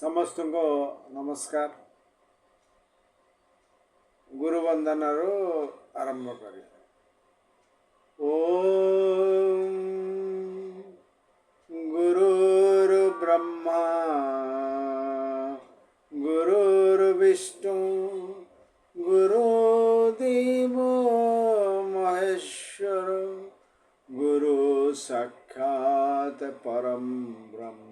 समस्त को नमस्कार। गुरु वंदन आरंभ करी। ओम गुरुर्ब्रह्मा गुरुर्विष्णु गुरुदेवो महेश्वर गुरु साक्षात् परम ब्रह्म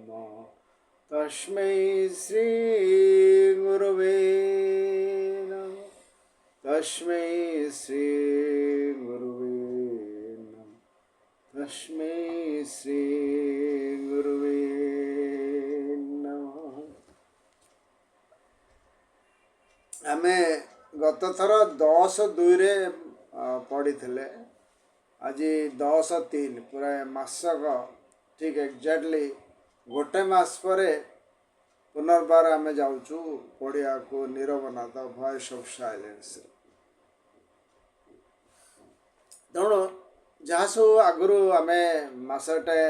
तस्मै श्री गुरुवे नमः। तस्मै श्री गुरुवे नमः। तस्मै श्री गुरुवे नमः। आमे गत थर 10-2 रे पढ़ी थे। आज 10-3 पूरा मासक ठीक एक्जाक्टली गोटे मास पर पुनर्बार आमे जाऊँ पढ़िया को नीरवनाथ वॉइस ऑफ साइलेंस। तेणु जहाँ सब आगु आम मसटे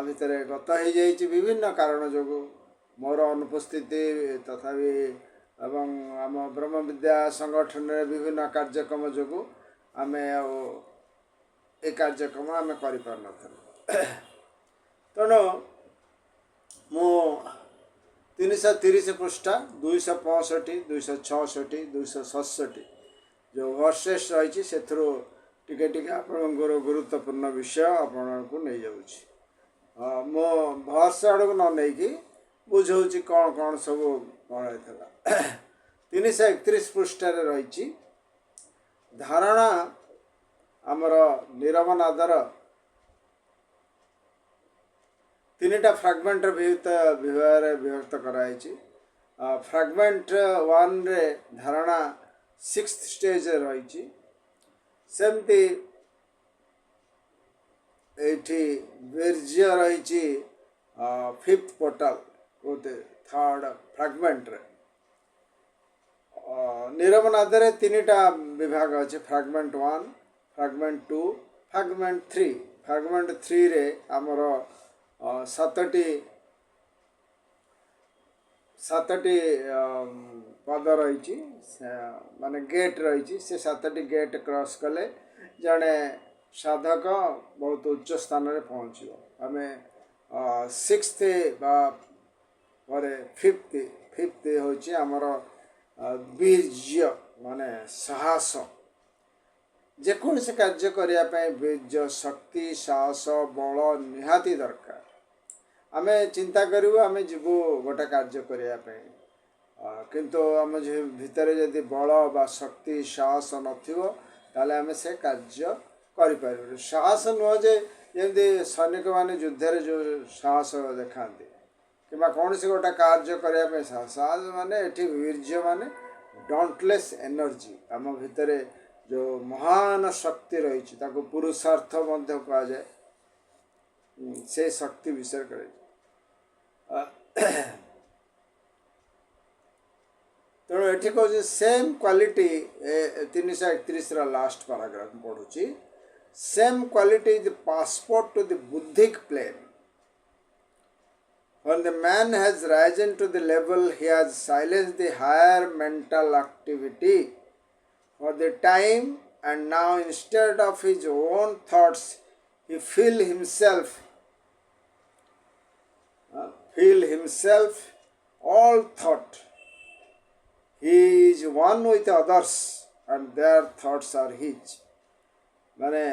भितर गत हो जाइए विभिन्न कारण जो मोर अनुपस्थिति तथा एवं आम ब्रह्म विद्या संगठन विभिन्न कार्यक्रम जो आम ए कार्यक्रम आम कर तेणु मु 330 पृष्ठा 265 266 267 जो वर्सेस रही से टिके टिके आपण गुरुत्वपूर्ण विषय आपण को नहीं जाऊँ मो भर्स आड़ को न नहीं कि बुझाऊँ कौन कौन सब पढ़ाई 331 पृष्ठार रही धारणा आमर नीरवनादर 3टा फ्रागमेंट विभक्त कराई। फ्रागमेंट 1 रे धारणा 6th स्टेज रही सेमती एठी वीर्य रही 5th पोर्टल गोटे 3rd फ्रागमेंट रे नीरवनादरे 3टा विभाग अच्छे फ्रागमेंट 1 फ्रागमेंट 2 फ्रागमेंट 3। फ्रागमेंट 3 रे आमर 7टी पद रही माने गेट रही से 7टी गेट क्रॉस कले जड़े साधक बहुत उच्च स्थान रे पहुँच आम 6th बारे 5th हूँ आमर बीर्य माने साहस जेकोसी कार्य करने बीर्य शक्ति साहस बल निहाती दरकार। आमे चिंता करूँ आम जीवु गोटे कार्य करने किंतु आम भितर जदि बल बा शक्ति साहस नाले आम से कार्य कर साहस नुह जे जमी सैनिक मैंने युद्ध जो साहस देखा कि कौन से गोटे कार्य करने साहस माने एठी वीर्य माने डॉन्टलेस एनर्जी आम भितर जो महान शक्ति रही पुरुषार्थ कह जाए से शक्ति विषय कर तेणु ये कह सेम क्वालिटी 331 लास्ट पैराग्राफ पढ़ुची same quality is the passport to the बुद्धिक plane. When the man has risen to the level, he has silenced the higher mental activity for the time, and now instead of his own thoughts, he feel himself all thought. He is one with others, and their thoughts are his. माने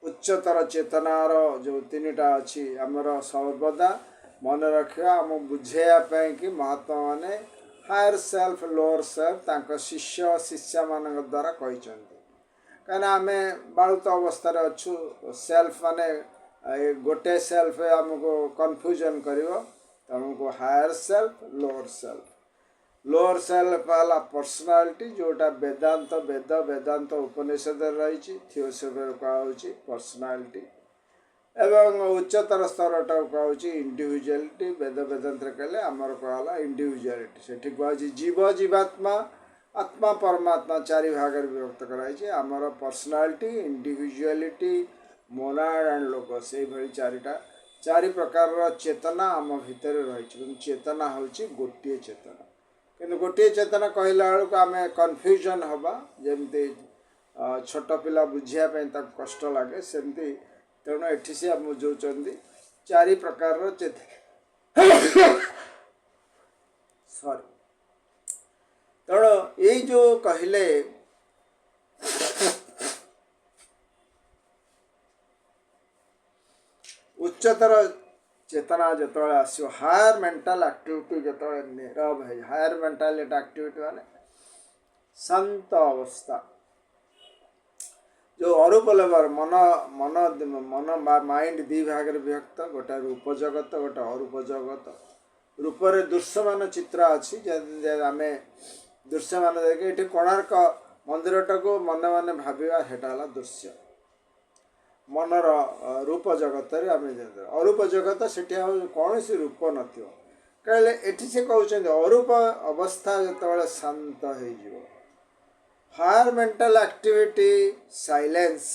उच्चतर चेतनार जो 3टा अच्छी आमर सर्वदा मन रखा आम बुझेयापाई कि महात्मा माने हायर सेल्फ लोअर सेल्फ तांको शिष्य शिष्या मान द्वारा कही कहीं आम बालुत अवस्था अच्छु सेल्फ माने गोटे सेल्फ आमको कन्फ्यूजन करमको हायर सेल्फ लोअर सेल्फ वाला पर्सनालिटी जोटा वेदांत वेदांत उपनिषद रही थियोसोफी कहुची पर्सनालिटी एवं उच्चतर स्तरटा कहुची इंडिविजुअलिटी वेदांत कहले आमर कहला इंडिविजुअलिटी से कहुची जीव जीवात्मा आत्मा परमात्मा 4 भाग विभक्त कराई आमर personality individuality Monod and locus ये 4टा चारि प्रकार चेतना आम भितर रही चेतना हूँ गोटे चेतना किंतु गोटे चेतना कहला बेलू आम कन्फ्यूजन हवा जमती छोट पिला बुझापी कष्ट लगे सेमती तेणु एठी से बुझाऊँ चारि प्रकार चेतना सॉरी तेणु यही जो कहले उच्चतर चेतना जो आसो हायर मेंटल एक्टिविटी जो नीरव है हायर मेंटल एक्टिविटी माने शांत अवस्था जो अरूप लेवर मन मन मन माइंड दी भाग विभक्त गोटे रूप जगत गोटे अरूप जगत रूपरे दृश्यमान चित्र अच्छी आम दृश्यमान देख ये कोणार्क मंदिरटा को मन मन भाविया हेटा दृश्य मनर रूप जगत आम अरूप जगत से कौन सी रूप न कहले एठी से कहते अरूप अवस्था जो शांत हो higher mental activity silence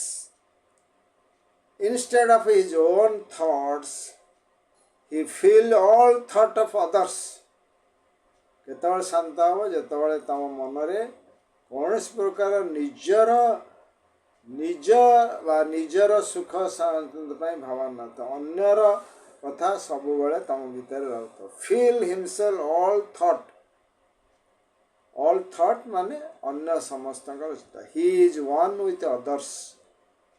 instead of his own thoughts he feel all thought of others केतବେଳେ शांत हम जो तम मनरे कौन प्रकार निजर सुख भावना तो अन्यर कथा सब तम भीतर रहता फील हिमसेल्फ ऑल थॉट माने अन्य समस्त he is one with others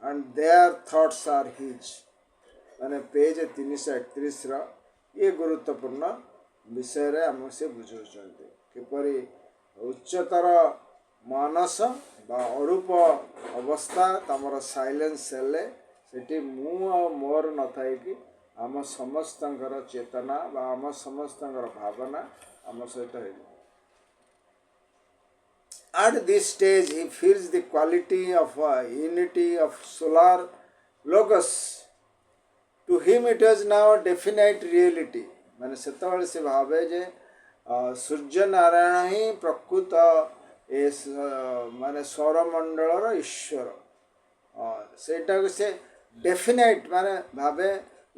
and their thoughts are his माने पेज 331 ये गुरुत्वपूर्ण विषय रे हम से बुझाउछन्ते किपरि उच्चतर मानस बा अरूप अवस्था तमर साइलेंस हेले सेठी मु आ मोर न थाए कि आम समस्तंकर चेतना बा आम समस्तंकर भावना आम सहित है at this stage he feels the quality of unity of solar logos to him it is now a definite reality माने सेतबेले से भावे जे सूर्य नारायण ही प्रकृत ए माने सौरमंडलर ईश्वर सेटा को से डेफिनेट माने भावे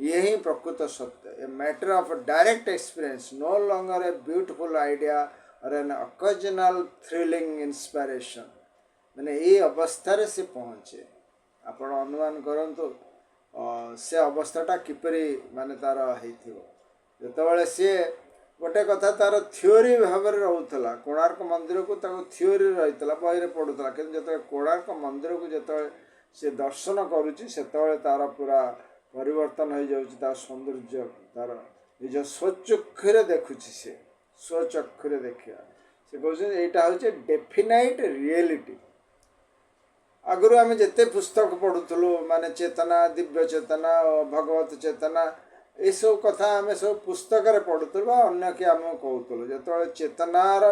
यही प्रकृत सत्य a matter of direct experience no longer a beautiful idea or an occasional thrilling inspiration माने ये अवस्था से पहुँचे आपण अनुमान करंतु से अवस्थाटा किपरि माने तार हेथिबो जेतबेले सी गोटे कथा तार थियोरी भाव में रोला कोणार्क मंदिर को थियोरी रही बही पढ़ुला कि जो कोणार्क मंदिर को जो सी दर्शन करुच्ची से तार पूरा परिवर्तन हो जाता सौंदर्य तार निज स्वचक्षुरे देखुची से स्वचक्षुरे देखा से कहते यहाँ हूँ डेफिनाइट रियलिटी आगुरी आम जिते पुस्तक पढ़ुलु माने चेतना दिव्य चेतना भगवत चेतना ये सब कथा आम सब पुस्तक पढ़ुलु अन्य कि आम कहूलु जो चेतनार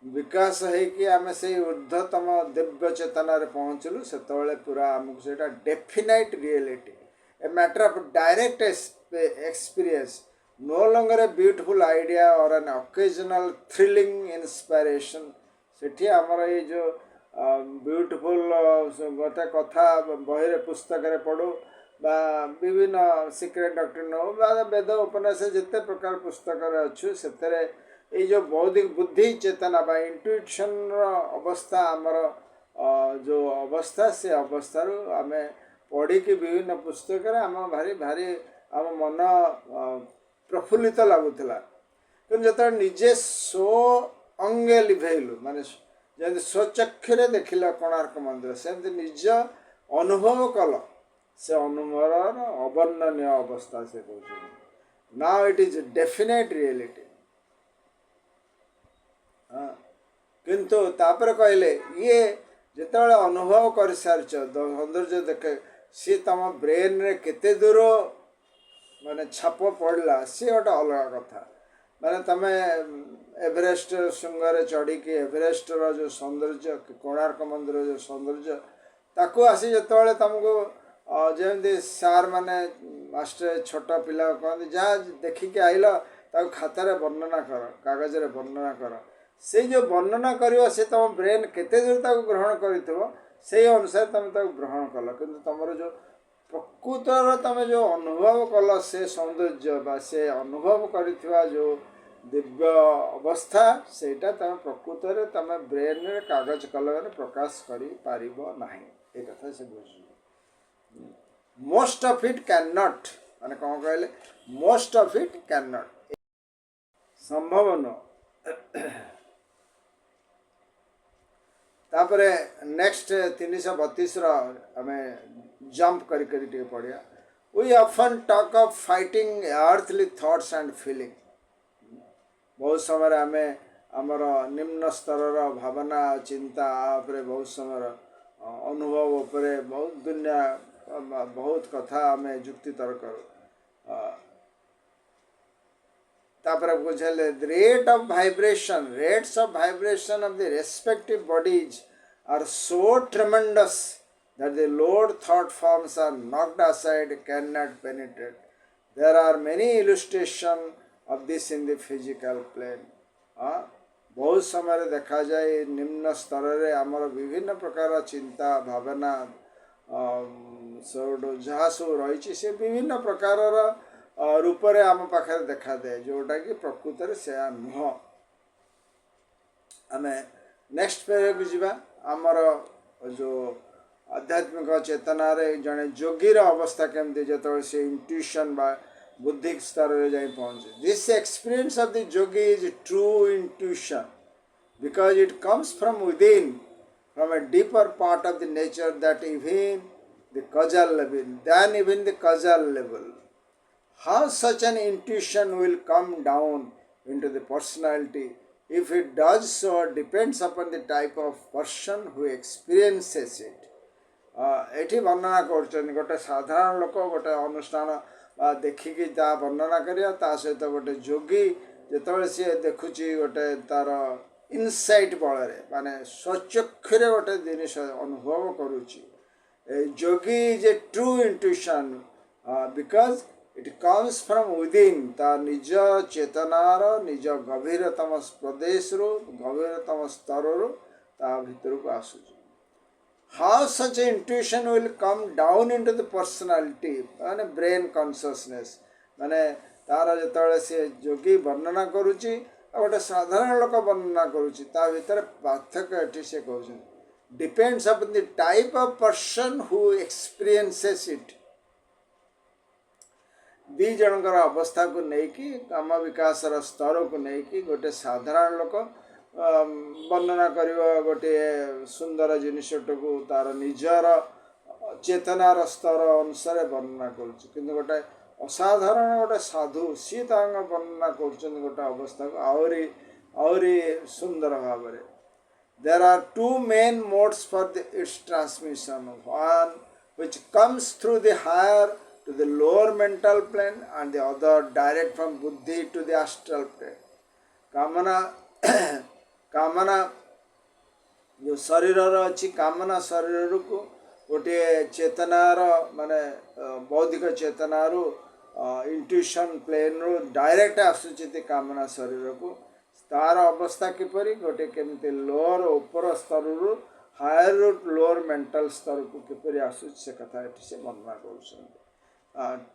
विकास होम से ऊर्ध्वतम दिव्य चेतन पहुँचलु से पूरा आमको से definite reality a matter of direct experience no longer a beautiful idea or an occasional thrilling inspiration सेठी आमर ये जो ब्यूटीफुल गोटे कथा बही पुस्तक पढ़ू बा विभिन्न सिक्रेट डॉक्ट्रिन हो वेद उपन्यास जिते प्रकार पुस्तक अच्छु से जो बौद्धिक बुद्धि चेतना बा इंट्यूशन अवस्था आमर जो अवस्था से अवस्था आम पढ़ी विभिन्न पुस्तक आम भारी भारी आम मन प्रफुल्लित लगुला कि जो निजे स्व अंगे लिभेलु माने जमी स्वचक्षुरे देखिल कोणार्क मंदिर सेमती निज अनुभव कल से अनुभव अवर्णनीय अवस्था से कहते now it is definite reality किंतु तापर कहले ये जिते अनुभव कर सारी सौंदर्य देखे सी तुम ब्रेन रे केते दूर माने छाप पड़ला सी गोटे अलग कथा माने तमे एवरेस्ट शृंगार चढ़ी कि एवरेस्ट जो सौंदर्य कोणार्क मंदिर जो सौंदर्य ताकू आसी जो तुमको जमी सार माने मास्टर छोट पिला कहते जहाँ देखिक आइल खातार वर्णना कर कागज रे वर्णना कर से जो वर्णना कर से तुम ब्रेन केते दूर ग्रहण कर अनुसार तुम ग्रहण कल कि तुम जो प्रकृतर तुम जो अनुभव कल से सौंदर्य बा से अनुभव करिथिबा जो दिव्य अवस्था सेटा तुम प्रकृतर तुम ब्रेन रे कागज कलम प्रकाश करि पारिबो नाही ए कथा से बुझ most of it can not माने कौन कहले most of it can not संभव न तापरे नेक्स्ट 332 आम जंप करी टे पढ़िया we often talk of fighting earthly thoughts and feeling बहुत समय आम आमर निम्न स्तर भावना चिंता उपरे बहुत समय अनुभव उपरे बहुत दुनिया बहुत कथा आम जुक्ति तर्क तापर बुझेले rates of vibration of the respective bodies are so tremendous that the lower thought forms are knocked aside, cannot penetrate. There are many illustrations of this in the physical plane. बहुत समय देखा जाए निम्न स्तर रे आमर विभिन्न प्रकार चिंता भावना जहाँ सब रही से विभिन्न प्रकार रूप रे आम पाखे देखा दे जोटा कि प्रकृत से नुह आम नेक्स्ट पेज को जीवा आमर जो आध्यात्मिक चेतना रे जड़े जोगीर अवस्था केमती जो से इंट्यूशन बा बुद्धिक स्तर रे जाई पहुंचे this experience of the yogi is true intuition because it comes from within from a deeper part of the nature that even the causal level then even the causal level how such an intuition will come down into the personality if it does so depends upon the type of person who experiences it एठी वर्णना कर गोटे साधारण लोक गोटे अनुष्ठान देखिकी वर्णना करा सहित गोटे जोगी जिते सी देखुची गोटे तार इनसाइट बल माने स्वचक्षुरे गोटे जिनिस अनुभव करुची जोगी is a true intuition because it comes from within ता निज चेतनार निज गभीरतम प्रदेश रु गभीरतम स्तर रु ता भीतर को आसुची how such an intuition will come down into the personality माने brain consciousness माने तार जो से जोगी वर्णना करुची गोटे साधारण लोक वर्णना करुची ता भीतर पार्थक्य एठी से कहउछन depends upon the type of person who experiences it दी जनकर अवस्था को लेकिन काम विकास स्तर को लेकिन गोटे साधारण लोक वर्णना करवा गोटे सुंदर जिनसटू तार निजर चेतनार स्तर अनुसार वर्णना कर गोटे असाधारण गोटे साधु सी वर्णना कर गोटे अवस्था को आहरी सुंदर भाव there are two main modes for its transmission one which comes through the higher to the lower mental plane and the other direct from buddhi to the astral plane कामना कामना जो शरीर अच्छी कामना शरीर को गोटे चेतनार माने बौद्धिक चेतनार इंट्यूशन प्लेन रु डायरेक्ट आसुची कामना शरीर को तार अवस्था किपरि गोटे केमती लोअर ऊपर स्तर रु हायर रु लोअर मेंटल स्तर को किपरि आसुची से कथा एठी से वर्णना करूछन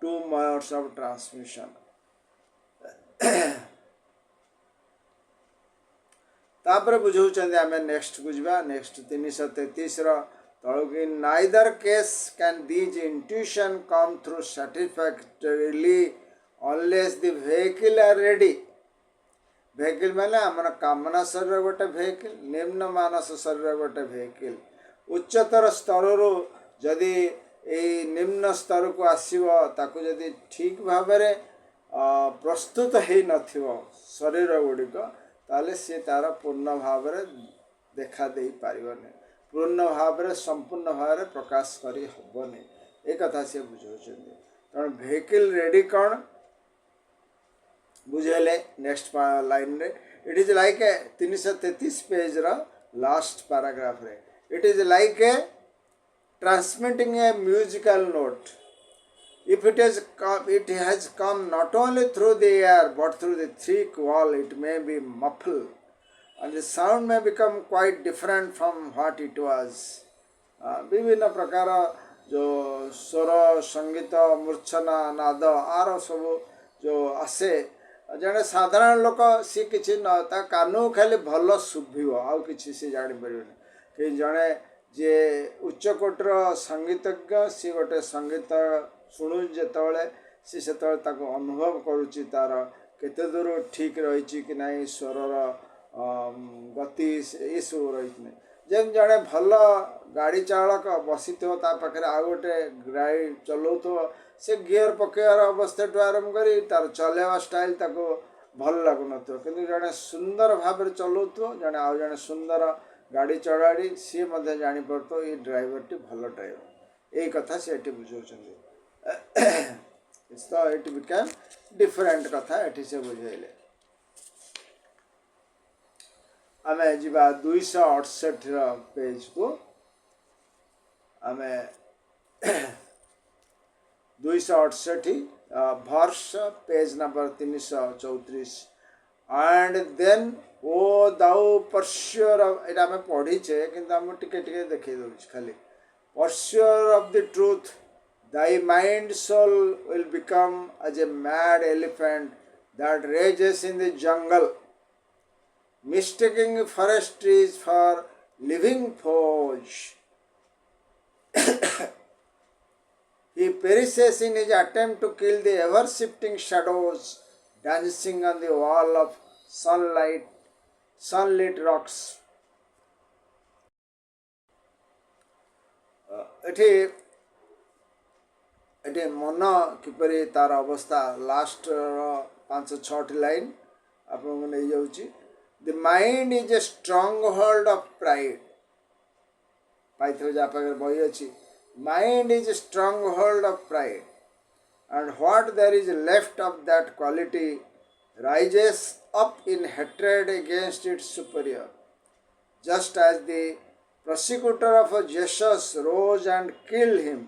two modes of transmission तापर बुझाऊँ आम नेक्स्ट बुझा नेक्स्ट 333 तलुकी neither case can these intuition come through satisfactorily unless the vehicle are ready vehicle माने आमर कामना शरीर गोटे vehicle निम्न मानस शरीर गोटे vehicle उच्चतर स्तर रु जदि ए निम्न स्तर को आसीबो ताकू जदि ठीक भाव प्रस्तुत है नथिबो शरीर गुड़िक ताले से तार पूर्ण भाव देखा दे पारिबने पूर्ण भाव संपूर्ण भाव प्रकाश करी हबने ए कथा से बुझौछन कारण vehicle रेडी कौन बुझेले नेक्स्ट लाइन रे it is like a 333 page रा लास्ट पैराग्राफ रे it is like a transmitting a musical note. If it has come not only through the air but through the thick wall, it may be muffled, and the sound may become quite different from what it was. विभिन्न प्रकार जो स्वर संगीत मूर्छना नाद are सब जो आसे जड़े साधारण लोक सी कि न कानू खाली भल शुभ आउ कि सी जापर कि जड़े जे उच्चकोटर संगीतज्ञ सी गोटे संगीत शुणु जिते सी से अनुभव करुच्ची तार केते दूर ठीक रही कि नहीं स्वर गति ये सब रही जेन जड़े भल गाड़ी चालक बसी पाखे आउ गोटे गाड़ी चलाऊ से गियर पकेवार अवस्था आरंभ कर तार चलवा स्टाइल ताको भल लगुन कि जड़े सुंदर भाव चलाऊ जड़े आउ जड़े सुंदर गाड़ी चलाड़ी सी जापर ये ड्राइवर टी भल ड्राइवर यही कथा से बुझाऊँ तो इट बिकेम डिफरेंट कथा ये से बुझेले आम जा 268 पेज को आम 268 वर्ष page number 334 and then O thou pursuer ये आम पढ़ीचे कि आम टिके देखे दूँ खाली pursuer of the truth thy mind soul will become as a mad elephant that rages in the jungle, mistaking forest trees for living foes. He perishes in his attempt to kill the ever-shifting shadows dancing on the wall of sunlit rocks. ये मन किपरि तार अवस्था last 5-6 line आप नहीं जाऊँगी the mind is a stronghold of pride पाइथर जहाँ पाखे बही अच्छी mind is a stronghold of pride and what there is left of that quality rises up in hatred against its superior just as the prosecutor of Jesus rose and killed him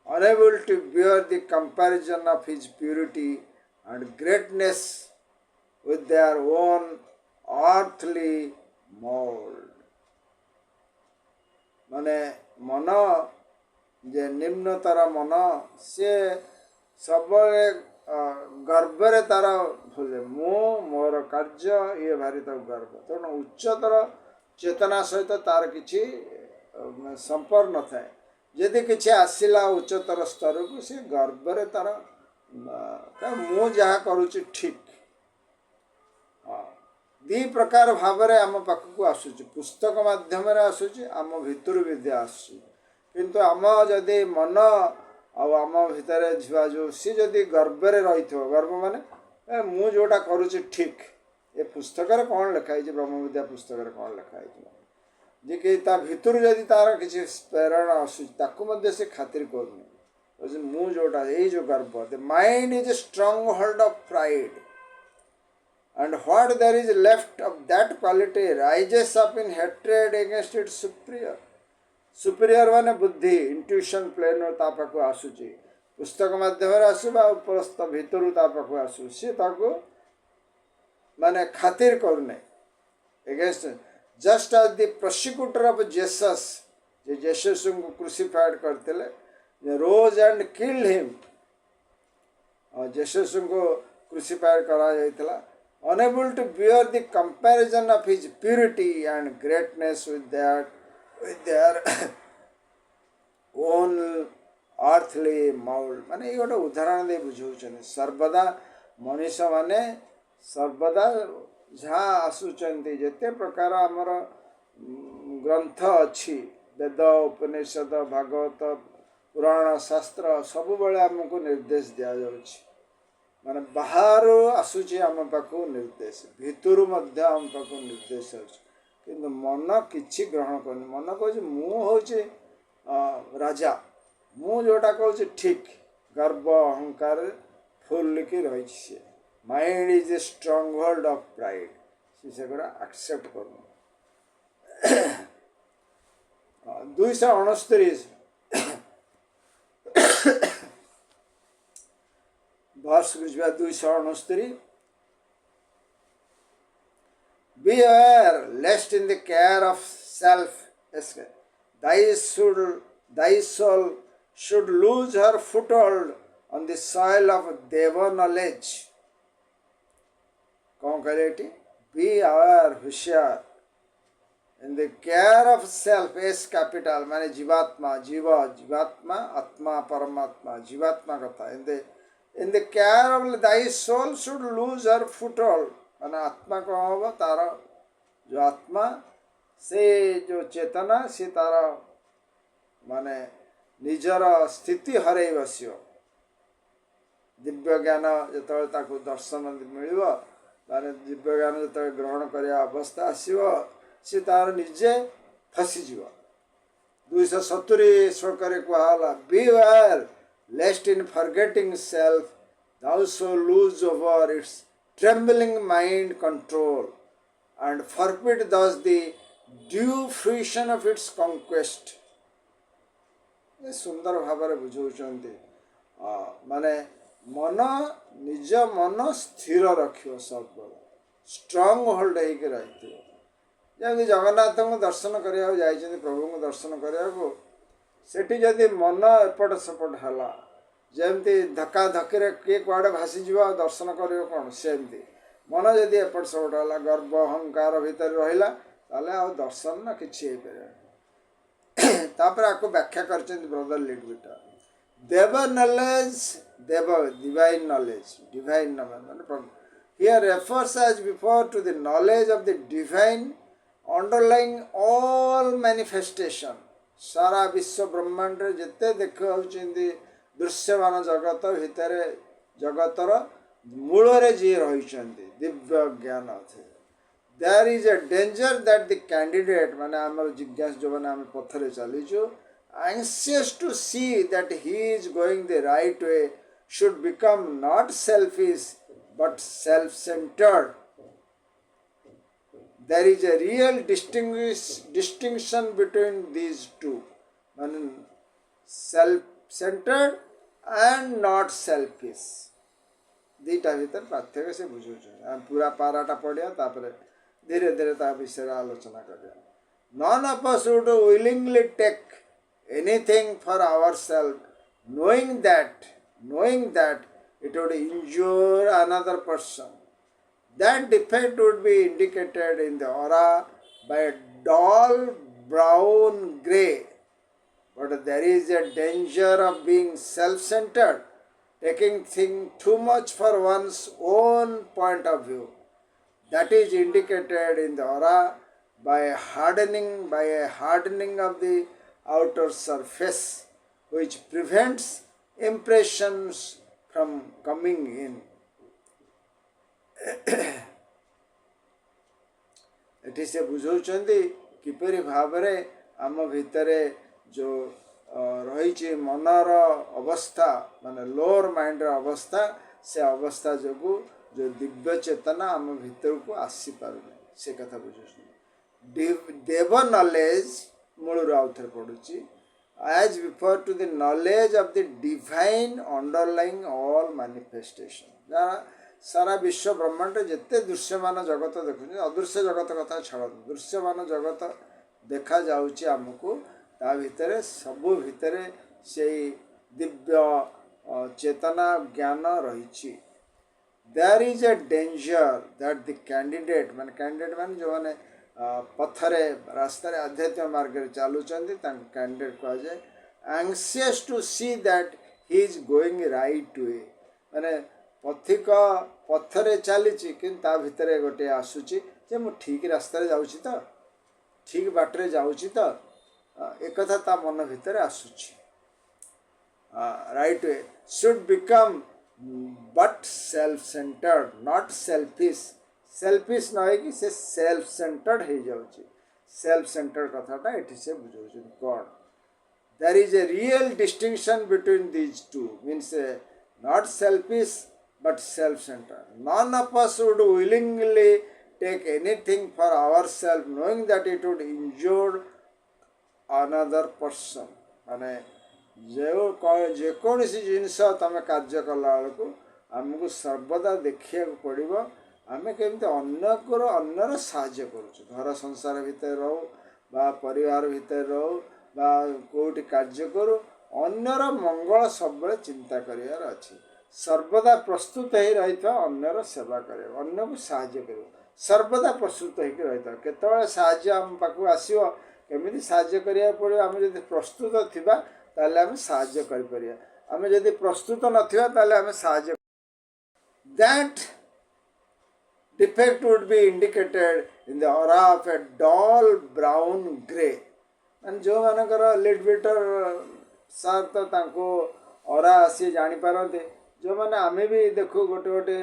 unable to bear the comparison of his purity and greatness with their own earthly mold. माने मन जे निम्नतर मन से सब गर्व तार भूले मु मोर कार्य ये भारी तो गर्व तेणु उच्चतर चेतना सहित तार किसी संपर्क न थाए यदि किसी आसला उच्चतर स्तर को सी गर्व तार मु जहाँ करुच्ची ठीक दी प्रकार भाव आम पाखक आसूँ पुस्तक मध्यम आसूँ आम भितर विद्या आसूँ किंतु आम जदि मन आम भितर झुआ जो सी जदि गर्व रही गर्व माने मु जोटा करुच्ची ठीक ये पुस्तक कौन लिखाई ब्रह्म विद्या पुस्तक कौन लिखाई जे कि भितर जदि तार किसी प्रेरणा आसूँ से खातिर कर मु जोटा ये जो गर्व the mind is a stronghold of pride and what there is left of that quality rises up in hatred against its superior superior माने बुद्धि इंट्यूशन प्लेन पाक आसूँ पुस्तक मध्यम आसू उपरस्थ भितर पाक आसू सी माने खातिर करूना against just as the prosecutor of Jesus जे जेसस को क्रूसिफाइड करते rose and killed him Jesus को क्रूसिफाइड करा जायतला unable to bear the comparison of his purity and greatness with their own earthly mould माने ये गोटे उदाहरण दे बुझाऊँ सर्वदा मनीष माने सर्वदा जहाँ आसुचंती जिते प्रकार आमर ग्रंथ अच्छी वेद उपनिषद भागवत पुराण शास्त्र सब बेले आमको निर्देश दि जाऊँगी माने बाहर आसूची आम पाख निर्देश भितर आम पाख निर्देश कि मन किछि ग्रहण करनी मन कह मु हूँ राजा मु जोटा कहूँ ठीक गर्व अहंकार फुल की रही सी mind is a stronghold of pride से एक्सेप्ट कर 269 वर्ष बुझा 269 Be aware lest in the care of self thy soul should lose her foothold on the soil of Deva knowledge. कौन कहले be aware, होशियार in the care of self, S capital माने जीवात्मा, जीवात्मा, आत्मा, परमात्मा, जीवात्मा कथा in the care of thy soul should lose her foothold माने आत्मा को होगा तारा जो आत्मा से जो चेतना से तारा माने निजर स्थिति हरई बसियो दिव्य ज्ञान जो दर्शन मिल दिव्य ज्ञान जो ग्रहण करने अवस्था आसो सी तार निजे फसीज 270 श्लोक कहला beware lest in forgetting self thou so lose over its trembling mind control and forfeit thus the due fruition of its conquest. सुंदर भाव बुझाऊँ माने मन निज मन स्थिर रख सब स्ट्रंग होल्ड हो रही जमी जगन्नाथ को दर्शन करने जाइए प्रभु को दर्शन करने सेठी जदि मन एपट सेपट है जमती धक्का धक्की किए कुआड़े भासीज दर्शन कर कौन सेमती मन जदि एपट सेपट है गर्व अहंकार भितर रहा आ दर्शन ना कि तापर आपको व्याख्या कर ब्रदर लिडविटर देव नॉलेज देव divine knowledge divine here refers as before to the knowledge of the divine underlying all manifestation सारा विश्व ब्रह्मांड जिते देखा दृश्यमान जगत भितर जगतर मूल जी रही दिव्य ज्ञान थे there is a danger that the candidate माने आमर जिज्ञास जो मैंने आम पथरे चलीचु anxious to see that he is going the right way should become not selfish but self-centered. There is a real distinction between these two, self-centered and not selfish. दीटा भीतर पार्थक्य से बुझे पूरा पाराटा पढ़िया तापर धीरे धीरे ता विषय आलोचना करिया. None of us would willingly take anything for ourselves, knowing that it would injure another person. That defect would be indicated in the aura by a dull brown grey. But there is a danger of being self-centered, taking things too much for one's own point of view. That is indicated in the aura by a hardening of the outer surface, which prevents impressions from coming in. Eighty से बुझाऊँगी किपरि भाव आम भितर जो रही मनर अवस्था माने lower mind अवस्था से अवस्था जो दिव्य चेतना आम भितर को आसी पार से कथा बुझाऊँ. देव नॉलेज मूल आउ थे पढ़ुची as before to the knowledge of the divine underlying all manifestation. जहाँ सारा विश्व ब्रह्मांड जिते दृश्यमान जगत देखुं अदृश्य जगत कथा छाड़ दृश्यमान जगत देखा जाऊँगी आमको ता भितर सबू भितर से दिव्य चेतना ज्ञान रही. There is a danger that the candidate माने जो मैंने पथरे रास्तार आध्यात्म मार्ग चलुँच कैंडिडेट कह जाए anxious to see that he is going right way माने पथिक पथरे चली कि भितर गोटे आसूची मु ठीक रास्तार जाऊँगी तो ठीक बाटर जाऊँगी तो एक ता मन भितर आसूची right way should become but self centred not selfish. Selfish न कि से सेल्फ सेंटर्ड हो जाऊँगी. सेल्फ सेंटर्ड कथाटा ये से बुझाऊँ कौन. There is a real distinction between these two means not selfish but self-centered. None of us would willingly take anything for ourselves, knowing that it would injure another person. माने जेकोसी जिनस तुम कार्य कला बेलू आमको सर्वदा देखा पड़ो आम केमी अन्यर साहाय्य करुँ घर संसार भितर रो बा परिवार भितर रो बा कौटी कार्य करूँ अन्यर मंगल सब चिंता करियार अछि सर्वदा प्रस्तुत ही रही अन्यर सेवा करे अन्य को साहाय्य कर सर्वदा प्रस्तुत होकर रही केतବେଳେ साहाय्य आम पाखु आसो केमी साहाय्य करिया पड़ो आम जब प्रस्तुत थिबा ताले आम साहाय्य करि परिया आम जब प्रस्तुत नथिबा ताले आम साहाय्य that defect would be indicated in the aura of a dull brown grey and जो मानकर लिट बिटर सार तो तांको अरा आसी जानी पारते जो मैंने आमे भी देखू गोटे गोटे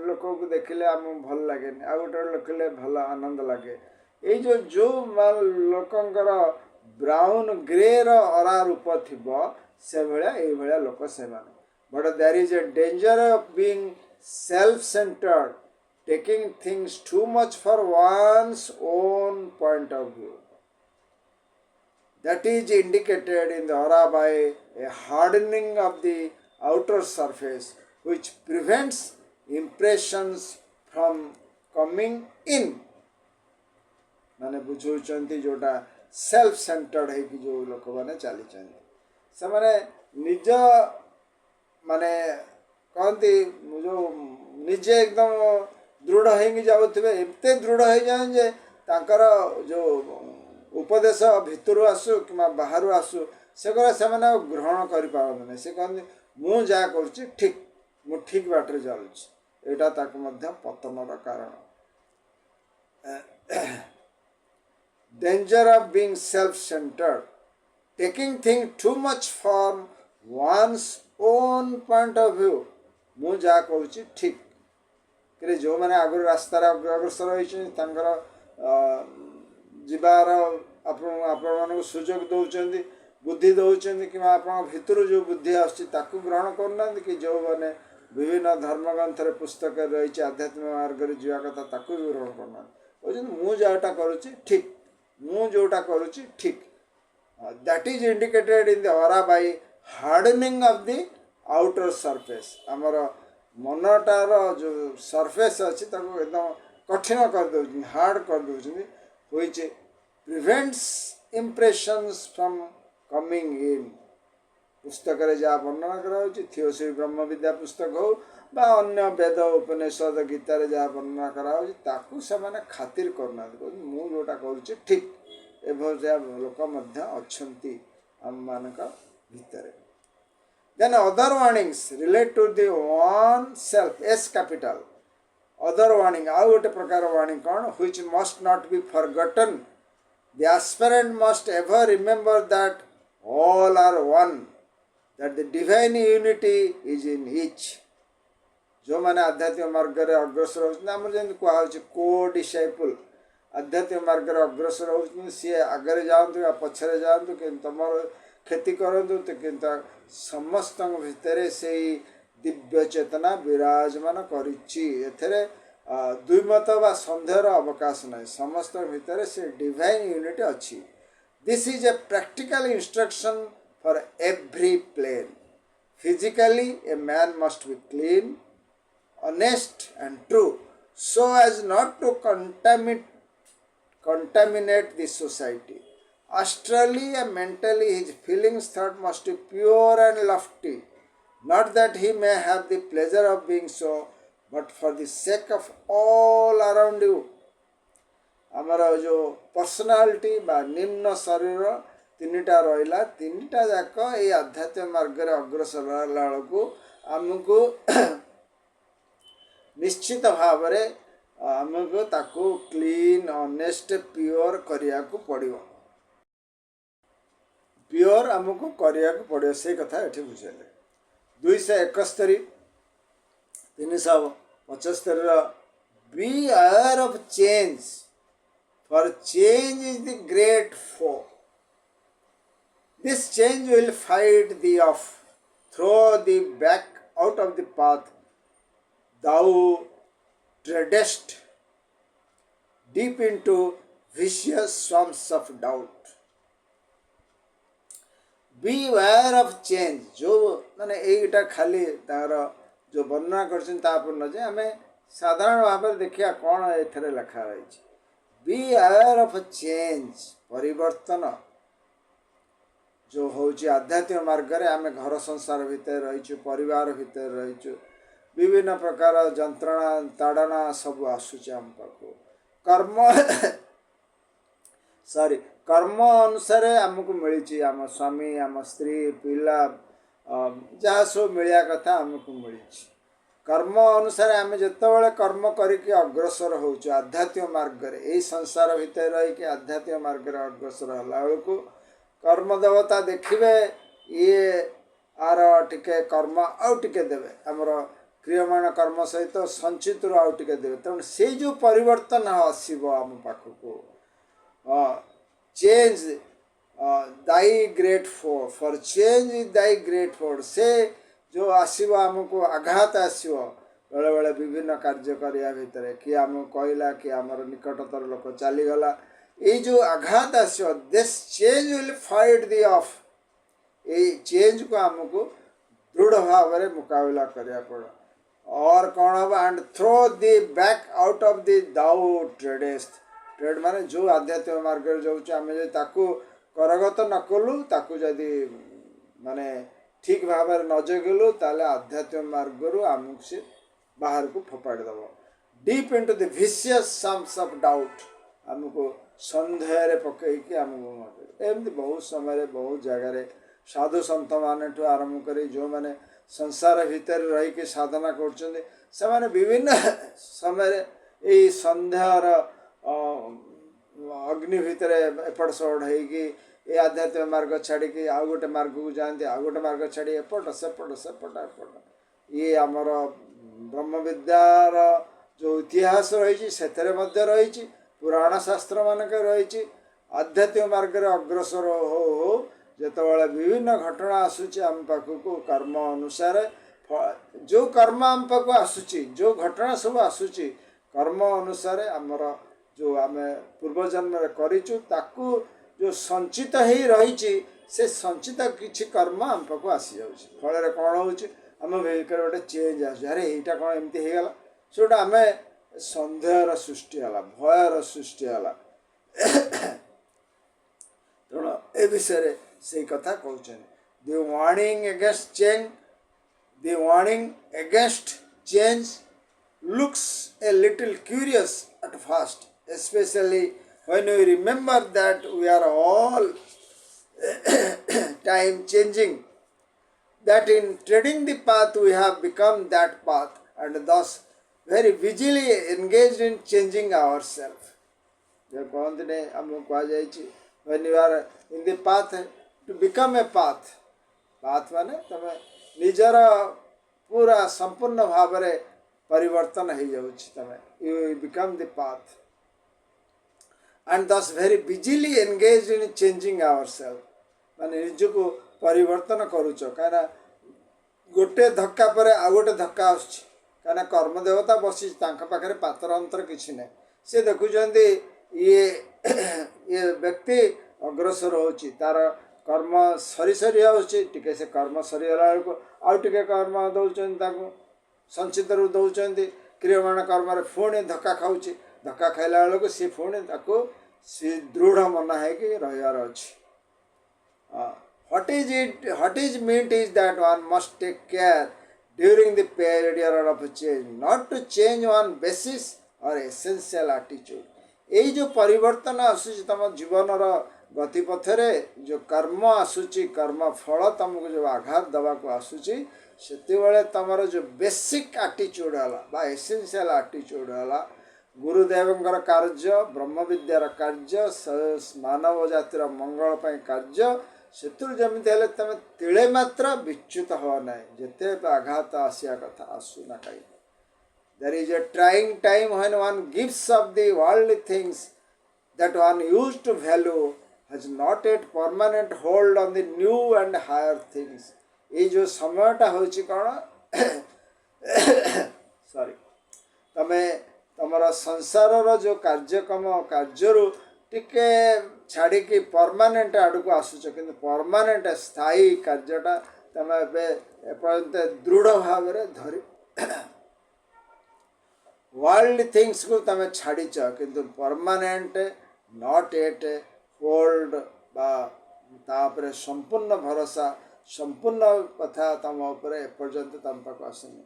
लोक को देखिले आम भल लगे आ गोटे लोकले भल आनंद लगे ये जो लोकंकर ब्राउन ग्रे रो अरा रूप थिबो से भलिया ए भलिया लोक से माने but there is a danger of being self centered taking things too much for one's own point of view. That is indicated in the aura by a hardening of the outer surface which prevents impressions from coming in. माने बुझुचंती जोटा self centred है कि जो लोक माने चली चंती से माने निज माने कहती जो निजे एकदम दृढ़ हो जाऊे एते दृढ़ हो जाए जे तांकर जो उपदेश भितर आसु कि बाहर आसु से से ग्रहण कर पारते से कहते मु जहाँ करुच्ची ठीक मु ठीक बाटर चलुची यहाँ ताक पतनर कारण danger of being self centred taking thing too much from one's own point of view मु जहाँ करुच्ची ठीक कि जो मैंने आगुरी रास्तार अग्रसर होकर जीवार आपण सुजोग दौरान बुद्धि दौरान कि भितर जो बुद्धि आसू ग्रहण करना कि जो मैंने विभिन्न धर्मग्रंथ पुस्तक रही आध्यात्मिक मार्ग जावा कथा ताकू भी ग्रहण करना कहते मु जहाँटा करुच्ची ठीक मु जोटा करुच्ची ठीक that is indicated in the aura by hardening of the outer surface आमर मनटार जो सरफेस अच्छी एकदम कठिन कर दे हार्ड कर दे which prevents impressions from coming in पुस्तक जहाँ वर्णना करा थियोसफी ब्रह्म विद्या पुस्तक हो बा अन्य वेद उपनिषद गीतार जहाँ वर्णना करा खातिर करना मु जोटा करुच्ची ठीक एभलिया लोक अच्छा आम मान भितर Then other warnings relate to the one self, S capital. Other warning, ଆଉ ଗୋଟେ ପ୍ରକାର warning କ'ଣ which must not be forgotten. The aspirant must ever remember that all are one, that the divine unity is in each. जो माने आध्यात्मिक मार्ग रे अग्रसर होउछन हमर जेन कुआ होछ को डिसाइपल आध्यात्मिक मार्ग रे अग्रसर होउछन सी आगरे जाउंतु या पछरे जाउंतु कि तमर खेती करतु तो किंतु समस्त भितर से दिव्य चेतना विराजमान करे दुईमत बा सन्देहर अवकाश ना समस्त भितर से डिवाइन यूनिट अच्छी this is a practical instruction for every plane physically a man must be clean honest and true so as not to contaminate the society. Astrally and mentally, his feelings thought must be pure and lofty, not that he may have the pleasure of being so, but for the sake of all around you. आमर जो personality बा निम्न शरीर तीनटा रहा तीनटा जाक ये आध्यात्मिक मार्ग अग्रसर को आमको निश्चित भाव आमको ताको क्लीन ऑनेस्ट प्योर करिया को पड़िबो प्योर आमको करिया को पड़े से कथा ये बुझेले 271 375 be aware of change for change is the great foe this change will fight thee off throw thee back out of the path thou treadest deep into vicious swamps of doubt. Beware of change. जो माने एटा खाली तार जो वर्णना करछन तापूर्ण जे हमें साधारण भाव में देखिया कौन एथरे लिखा रही बी अवेयर ऑफ चेंज परिवर्तन जो होची आध्यात्मिक मार्ग रे आमे घर संसार भितर रहिछु परिवार भितर रहिछु विभिन्न प्रकार जंत्रणा ताड़ना सब आसुचे हम पाखु कर्म सॉरी कर्म अनुसार आमको मिली आम स्वामी आम स्त्री पिला जहाँ सब मिलिया कथा आमको मिली कर्म अनुसार आम जिते कर्म करके अग्रसर होचु आध्यात्मिक मार्ग रे यही संसार भितर रही आध्यात्मिक मार्ग रे अग्रसर होला बेलू कर्म देवता देखिए ये आर टिके कर्म आउ टिके देवे आमर क्रियमाण कर्म सहित संचित आउ टिके देवे तेणु से जो परिवर्तन आसव आम पाखक change thy great foe change is thy great foe से जो आसव आमको आघात आसव बेले बेले विभिन्न कार्य करिया भितर कि आम कहला कि आमर निकटतर लोक चलीगला ये जो आघात आसव this change will fight thee off ये चेंज को आमको दृढ़ भाव में मुकाबला करिया पड़ा और कौन हम and throw thee back out of the thou treadest tread माने जो आध्यात्मिक मार्ग जाऊँ आम जो करगत न कलु ताकू जदि माने ठीक भाव में न जगिलु ताले आध्यात्मिक मार्ग आमको से बाहर को फोपाड़ी दब deep into the vicious sums of doubt आमको सन्देह पकईकि आमको एमती बहुत समय बहुत जगार साधु सन्त मान आरंभ कर जो मैंने संसार भितर रही साधना कर विभिन्न समय यही सन्देहर अग्नि भितर एपट सपट होगी ये आध्यात्मिक मार्ग छाड़ी आउ गोटे मार्ग को जाती आउ गोटे मार्ग छाड़ी एपट सेपट सेपट एपट ये आमर ब्रह्म विद्यार जो इतिहास रही रही पुराण शास्त्र मानक रही आध्यात्मिक मार्ग अग्रसर हो जितेबाला विभिन्न घटना आसूची आम पाखक कर्म अनुसार जो कर्म आम पाक आसूची जो घटना सब आसूची कर्म अनुसार आमर जो आम पूर्वजन्म करिचु ताकू जो संचित ही रही से संचित किछि कर्म आम पाक आसी जाउछि फल कौन होम भीतर गोटे चेंज अरे यहाँ कौन एमती हो गला से आम सन्देहर सृष्टि है भयर सृष्टि है तेणु ए विषय से कथा कहते the warning against change the warning against change looks a little curious at first, especially when we remember that we are all time changing, that in treading the path we have become that path and thus very vigilantly engaged in changing ourselves. जो कहते ने आमको कहुई when you are in the path to become a path path माने तमे निजर पूरा संपूर्ण भाव में परिवर्तन हो जाउछि तमे you become the path and thus very busily engage in changing ourself माने निजको परिवर्तन करूछ काना गोटे धक्का पर आ गोटे धक्का आछी काना कर्म देवता बसी तांका पाखरे पात्र अंतर किछि नै से देखुचंदी ये व्यक्ति अग्रसर होछि तार कर्म सरी सरी होछि टिके से कर्म सरी होला को आउ टिके कर्म दउचन ताको संचित दौरान क्रियमाण कर्म पुणी धक्का खाऊँ धक्का खाइला बेलू सी पुणी सी दृढ़ मन है कि रहार अच्छी what is meant is that one must take care during the period of change not to change one's basis or essential attitude यही जो परिवर्तन आसूची तुम जीवन गतिपथरे जो कर्म आसूची कर्म फल तुमको जो आघात दवाक आसूची से तुम जो बेसिक एटीट्यूड है एसेंशियल एटीट्यूड है गुरुदेवंकर कार्य ब्रह्म विद्यार कार्य मानव जातिर मंगल कार्य से जमी तुम तिले मात्र विच्युत हो ना जिते आघात आसिया कथा आसूना कहीं there is a trying time when one gives up the worldly things that one used to value has not at permanent hold on the new and higher things ये जो समयटा हूँ कौन सॉरी तमें तुम संसार जो कार्यक्रम कार्य टिके छाड़ी परमानेंट आड़ को आसुच कि परमानेंट स्थायी कार्यटा तुम एपर्यंत दृढ़ भाव में धरी वर्ल्ड थिंग्स को तुम छाड़ीच किंतु परमानेंट नॉट एट होल्ड बा तापर संपूर्ण भरोसा संपूर्ण कथा तुम उपरे एपर्यंत तुम पाक आसनी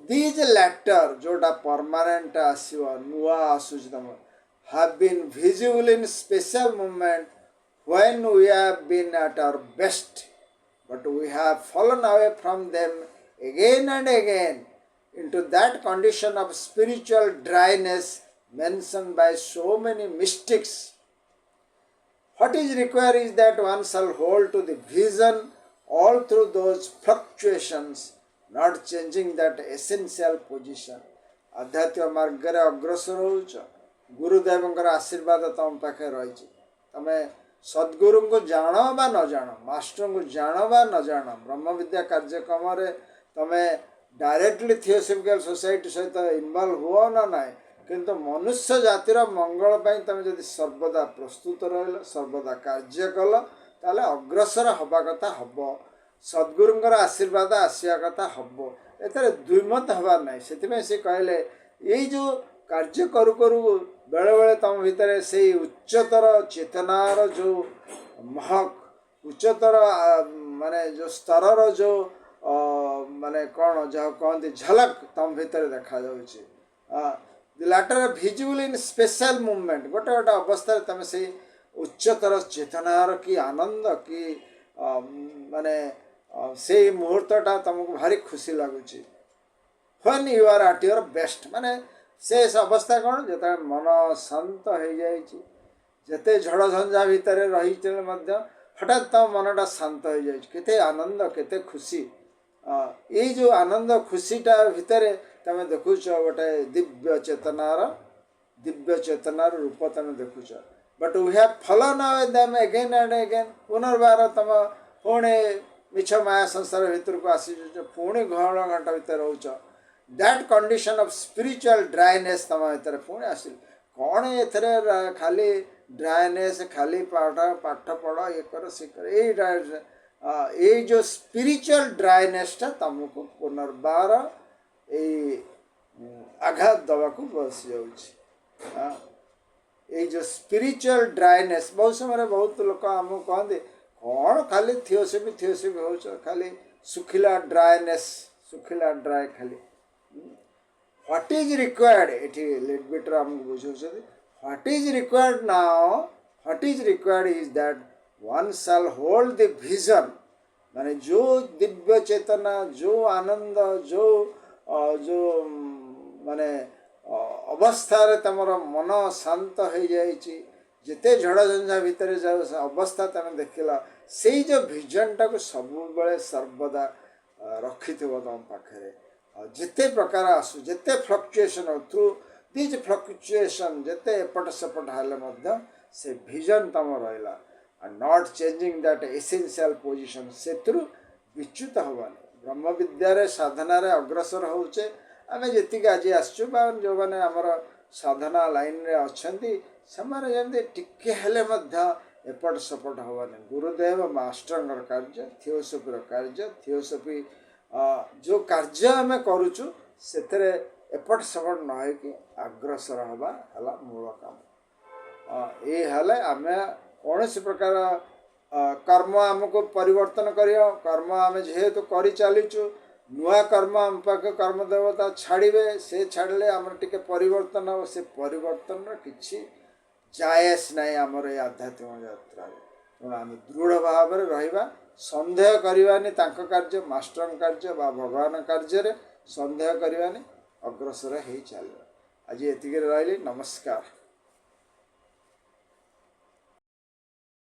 दीज लैटर जोटा परमानेंट आसो नुआ आसूच तुम have been visible in special moment when we have been at our best, but we have fallen away from them again and again into that condition of spiritual dryness mentioned by so many mystics. What is required is that one shall hold to the vision all through those fluctuations, not changing that essential position. आध्यात्मिक मार्ग रे अग्रसर होच गुरुदेवंकर आशीर्वाद तुम पाखे रही तमें सद्गुरु को जान बा न जान मास्टर को जान बा न जान ब्रह्म विद्या कार्यक्रम तमें डायरेक्टली थियोसॉफिकल सोसाइटी सहित इनवॉल्व हुआ ना ना किंतु मनुष्य जातिर मंगल पाई तुम जदि सर्वदा प्रस्तुत रहिल सर्वदा कार्य कल ताले अग्रसर हवा कथा हब सद्गुरुंकर आशीर्वाद आसिया कथा हब एथरे द्विमत हबार ना से कहले ये जो कार्य करू करू बेले बेले तुम भितर से उच्चतर चेतनार जो महक उच्चतर माने जो स्तर जो माने कौन जहाँ कहते झलक तुम भितर देखा जाउछि the latter visible in special movement गोटे गोटे अवस्था तुम से उच्चतर चेतनार की आनंद की माने से मुहूर्तटा तुमको भारी खुशी लगुच when you are at your best माने से अवस्था कौन जो मन शांत हो जाते झड़ झंझा भितर रही हठात तुम मनटा शांत हो जाते आनंद केते खुशी ये जो आनंद खुशीटा भितर तुम देखुच गोटे दिव्य चेतनार रूप तुम देखुच but we have fallen away them again and again पुनर्बार तुम पुणे मिछ माया संसार भितर को आसी पुणी घण घंटा भितर रोच that condition of spiritual dryness तुम भीतर पुणी आस कौन एथरे खाली ड्राइनेस खाली पाठ पढ़ ये कर से कर ये जो स्पिरिचुअल ड्राइनेसटा तुमको पुनर्बार आघात दवा को बस जाऊँ ये जो स्पिरिचुअल ड्राइनेस बहुत समय बहुत लोग आमको कहते कौन खाली थियोसफी हो खाली सुखिला ड्राए खाली व्हाट इज रिक्वायर्ड ये लिट बिटर आमको बुझे what is required now what is required is that one shall hold the vision माने जो दिव्य चेतना जो आनंद जो जो माने अवस्था तुम मन शांत हो जाइए जिते झड़ झंझा भितर जो अवस्था तुम देखला से जो विजनटा को सब बेले सर्वदा रखि तुम पाखे जिते प्रकार आसू जिते फ्लक्चुएशन हो थ्रू दिज फ्लक्चुएशन जिते एपट सेपट हेल्ले से विजन तुम रहा not changing that essential position से विच्युत हवानी ब्रह्म विद्यार साधना अग्रसर होचे आम जी आज आसचु जो मैंने आमर साधना लाइन रे अच्छी से टिके हेले एपट सेपट हवानी गुरुदेव मास्टर कार्य थियोसफी कार्य थियोसफी जो कार्य आम करुचु से एपट सेपट न कि अग्रसर हवा है मूल काम ये हेले आम कौन प्रकार कर्म आमको परिवर्तन कर कर्म आम जेहेतु कर चलीचु नुआ कर्म आम पाखे कर्म देवता छाड़े से छाड़े आम टे परिवर्तन हम से परिवर्तन किसी जायस ना आमर ये आध्यात्मिक यात्रा तेणु आम दृढ़ भाव में रहा सन्देह करवानी कार्य मास्टर कार्य भगवान कार्य सन्देह करवानी अग्रसर हो चल आज ये रही नमस्कार।